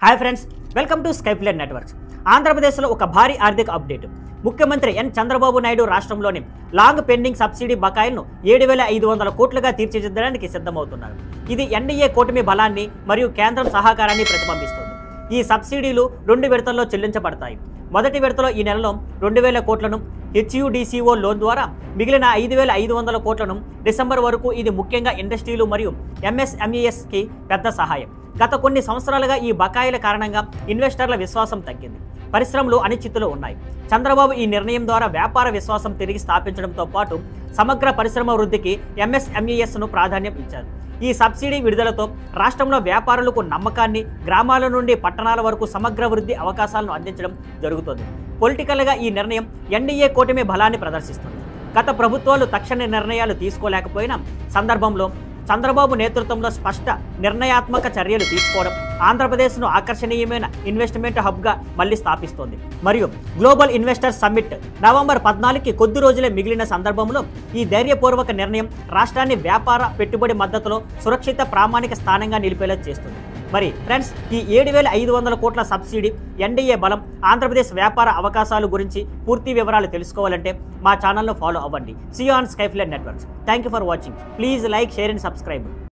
Hi friends, welcome to Skyline Networks. ఆంధ్రప్రదేశ్లో ఒక భారీ ఆర్థిక అప్డేట్. ముఖ్యమంత్రి ఎన్ చంద్రబాబు నాయుడు రాష్ట్రంలోని లాంగ్ పెండింగ్ సబ్సిడీ బకాయిలను 7,500 కోట్లుగా తీర్చిదిద్దడానికి సిద్ధమవుతున్నారు. ఇది ఎన్డీఏ కూటమి బలాన్ని మరియు కేంద్రం సహకారాన్ని ప్రతిబింబిస్తుంది. ఈ సబ్సిడీలు 2 విడతల్లో చెల్లించబడతాయి. మొదటి విడతలో ఈ నెలలో 2,000 కోట్లను హెచ్యుడిసిఓ లోన్ ద్వారా, మిగిలిన 5,500 కోట్లను డిసెంబర్ వరకు. ఇది ముఖ్యంగా ఇండస్ట్రీలు మరియు ఎంఎస్ఎంఈఎస్కి పెద్ద సహాయం. గత కొన్ని సంవత్సరాలుగా ఈ బకాయిల కారణంగా ఇన్వెస్టర్ల విశ్వాసం తగ్గింది. పరిశ్రమలు అనిశ్చితులు ఉన్నాయి. చంద్రబాబు ఈ నిర్ణయం ద్వారా వ్యాపార విశ్వాసం తిరిగి స్థాపించడంతో పాటు సమగ్ర పరిశ్రమ వృద్ధికి ఎంఎస్ఎంఈఎస్ను ప్రాధాన్యం ఇచ్చారు. ఈ సబ్సిడీ విడుదలతో రాష్ట్రంలో వ్యాపారులకు నమ్మకాన్ని, గ్రామాల నుండి పట్టణాల వరకు సమగ్ర వృద్ధి అవకాశాలను అందించడం జరుగుతుంది. పొలిటికల్గా ఈ నిర్ణయం ఎన్డీఏ కూటమి బలాన్ని ప్రదర్శిస్తుంది. గత ప్రభుత్వాలు తక్షణ నిర్ణయాలు తీసుకోలేకపోయిన సందర్భంలో చంద్రబాబు నేతృత్వంలో స్పష్ట నిర్ణయాత్మక చర్యలు తీసుకోవడం ఆంధ్రప్రదేశ్ను ఆకర్షణీయమైన ఇన్వెస్ట్మెంట్ హబ్గా మళ్లీ స్థాపిస్తోంది. మరియు గ్లోబల్ ఇన్వెస్టర్స్ సమ్మిట్ నవంబర్ 14కి కొద్ది రోజులే మిగిలిన సందర్భంలో ఈ ధైర్యపూర్వక నిర్ణయం రాష్ట్రాన్ని వ్యాపార పెట్టుబడి మద్దతులో సురక్షిత ప్రామాణిక స్థానంగా నిలిపేలా చేస్తుంది. మరి ఫ్రెండ్స్, ఈ 7,500 కోట్ల సబ్సిడీ, ఎన్డీఏ బలం, ఆంధ్రప్రదేశ్ వ్యాపార అవకాశాలు గురించి పూర్తి వివరాలు తెలుసుకోవాలంటే మా ఛానల్ను ఫాలో అవ్వండి. See you on Skyline Networks. Thank you for watching. Please like, share and subscribe.